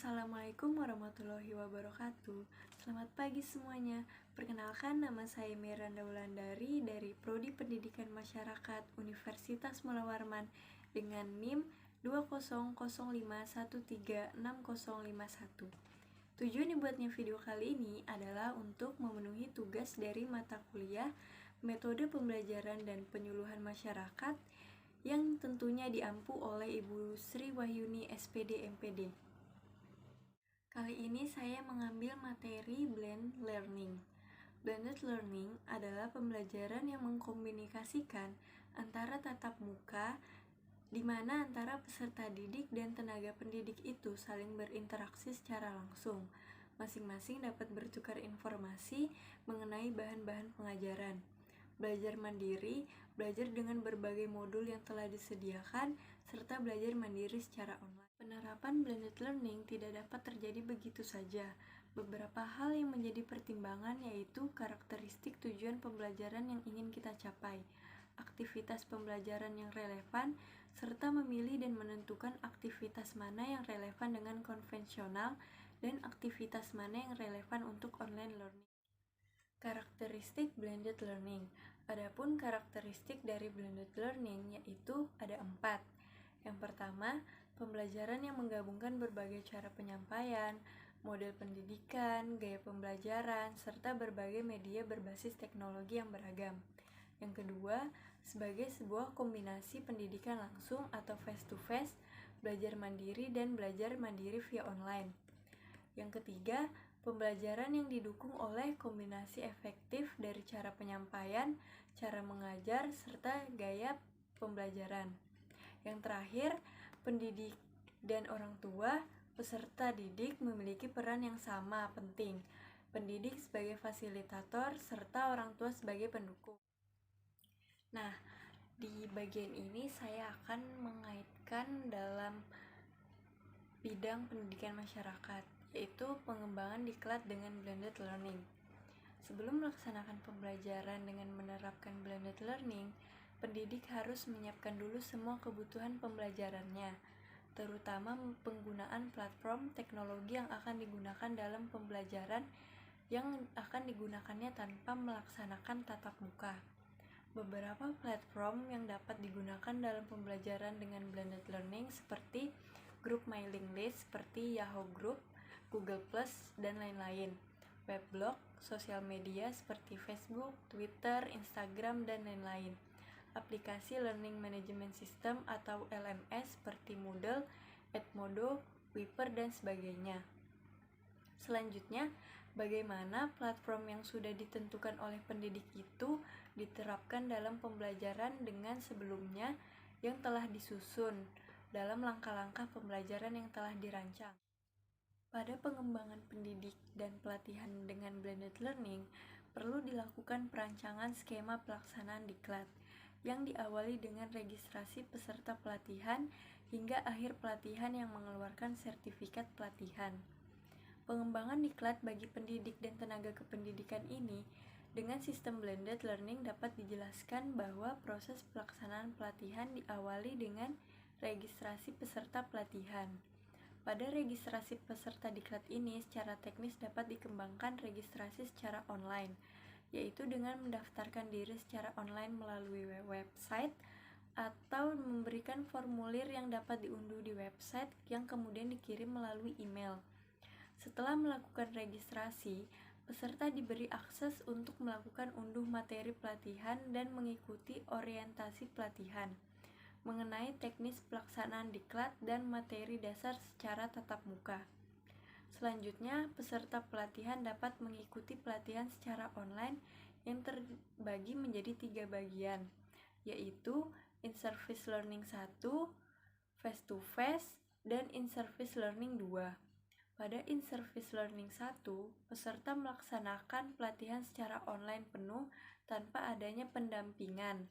Assalamualaikum warahmatullahi wabarakatuh. Selamat pagi semuanya. Perkenalkan, nama saya Miranda Wulandari dari Prodi Pendidikan Masyarakat Universitas Mula Warman dengan NIM 2005136051. Tujuan dibuatnya video kali ini adalah untuk memenuhi tugas dari mata kuliah Metode Pembelajaran dan Penyuluhan Masyarakat yang tentunya diampu oleh Ibu Sri Wahyuni SPD MPD. Kali ini saya mengambil materi Blended Learning. Blended Learning adalah pembelajaran yang mengkomunikasikan antara tatap muka, di mana antara peserta didik dan tenaga pendidik itu saling berinteraksi secara langsung. Masing-masing dapat bertukar informasi mengenai bahan-bahan pengajaran. Belajar mandiri, belajar dengan berbagai modul yang telah disediakan, serta belajar mandiri secara online. Penerapan blended learning tidak dapat terjadi begitu saja. Beberapa hal yang menjadi pertimbangan yaitu karakteristik tujuan pembelajaran yang ingin kita capai, aktivitas pembelajaran yang relevan, serta memilih dan menentukan aktivitas mana yang relevan dengan konvensional dan aktivitas mana yang relevan untuk online learning. Karakteristik blended learning. Adapun karakteristik dari blended learning yaitu ada 4. Yang pertama, pembelajaran yang menggabungkan berbagai cara penyampaian, model pendidikan, gaya pembelajaran, serta berbagai media berbasis teknologi yang beragam. Yang kedua, sebagai sebuah kombinasi pendidikan langsung atau face-to-face, belajar mandiri dan belajar mandiri via online. Yang ketiga, pembelajaran yang didukung oleh kombinasi efektif dari cara penyampaian, cara mengajar, serta gaya pembelajaran. Yang terakhir, pendidik dan orang tua, peserta didik memiliki peran yang sama penting. Pendidik sebagai fasilitator, serta orang tua sebagai pendukung. Nah, di bagian ini saya akan mengaitkan dalam bidang pendidikan masyarakat, yaitu pengembangan diklat dengan blended learning. Sebelum melaksanakan pembelajaran dengan menerapkan blended learning, pendidik harus menyiapkan dulu semua kebutuhan pembelajarannya, terutama penggunaan platform teknologi yang akan digunakan dalam pembelajaran yang akan digunakannya tanpa melaksanakan tatap muka. Beberapa platform yang dapat digunakan dalam pembelajaran dengan blended learning seperti grup mailing list seperti Yahoo Group, Google+, dan lain-lain. Weblog, sosial media seperti Facebook, Twitter, Instagram, dan lain-lain. Aplikasi Learning Management System atau LMS seperti Moodle, Edmodo, Wiper, dan sebagainya. Selanjutnya, bagaimana platform yang sudah ditentukan oleh pendidik itu diterapkan dalam pembelajaran dengan sebelumnya yang telah disusun dalam langkah-langkah pembelajaran yang telah dirancang. Pada pengembangan pendidik dan pelatihan dengan blended learning, perlu dilakukan perancangan skema pelaksanaan diklat yang diawali dengan registrasi peserta pelatihan hingga akhir pelatihan yang mengeluarkan sertifikat pelatihan. Pengembangan diklat bagi pendidik dan tenaga kependidikan ini dengan sistem blended learning dapat dijelaskan bahwa proses pelaksanaan pelatihan diawali dengan registrasi peserta pelatihan. Pada registrasi peserta diklat ini secara teknis dapat dikembangkan registrasi secara online, yaitu dengan mendaftarkan diri secara online melalui website atau memberikan formulir yang dapat diunduh di website yang kemudian dikirim melalui email. Setelah melakukan registrasi, peserta diberi akses untuk melakukan unduh materi pelatihan dan mengikuti orientasi pelatihan mengenai teknis pelaksanaan diklat dan materi dasar secara tatap muka. Selanjutnya, peserta pelatihan dapat mengikuti pelatihan secara online yang terbagi menjadi 3 bagian, yaitu In-Service Learning 1, Face-to-Face, dan In-Service Learning 2. Pada In-Service Learning 1, peserta melaksanakan pelatihan secara online penuh tanpa adanya pendampingan.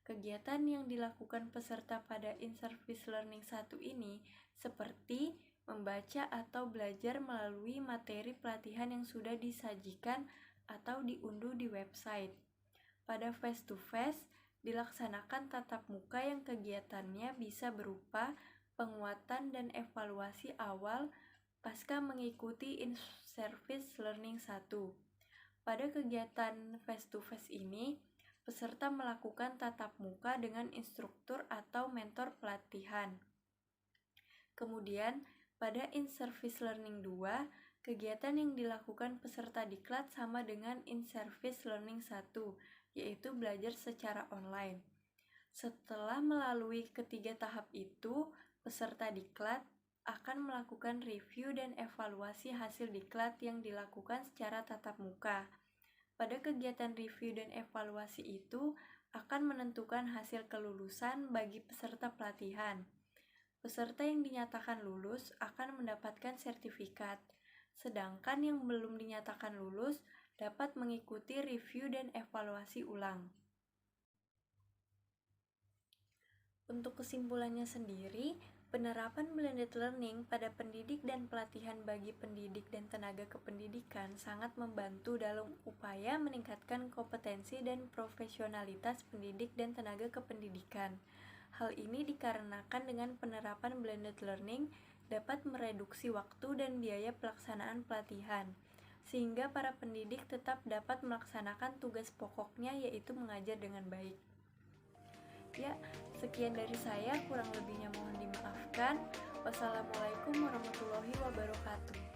Kegiatan yang dilakukan peserta pada In-Service Learning 1 ini seperti membaca atau belajar melalui materi pelatihan yang sudah disajikan atau diunduh di website. Pada face-to-face, dilaksanakan tatap muka yang kegiatannya bisa berupa penguatan dan evaluasi awal pasca mengikuti in-service learning 1. Pada kegiatan face-to-face ini, peserta melakukan tatap muka dengan instruktur atau mentor pelatihan. Kemudian, pada in-service learning 2, kegiatan yang dilakukan peserta diklat sama dengan in-service learning 1, yaitu belajar secara online. Setelah melalui ketiga tahap itu, peserta diklat akan melakukan review dan evaluasi hasil diklat yang dilakukan secara tatap muka. Pada kegiatan review dan evaluasi itu akan menentukan hasil kelulusan bagi peserta pelatihan. Peserta yang dinyatakan lulus akan mendapatkan sertifikat, sedangkan yang belum dinyatakan lulus dapat mengikuti review dan evaluasi ulang. Untuk kesimpulannya sendiri, penerapan blended learning pada pendidik dan pelatihan bagi pendidik dan tenaga kependidikan sangat membantu dalam upaya meningkatkan kompetensi dan profesionalitas pendidik dan tenaga kependidikan. Hal ini dikarenakan dengan penerapan blended learning dapat mereduksi waktu dan biaya pelaksanaan pelatihan, sehingga para pendidik tetap dapat melaksanakan tugas pokoknya yaitu mengajar dengan baik. Ya, sekian dari saya, kurang lebihnya mohon dimaafkan. Wassalamualaikum warahmatullahi wabarakatuh.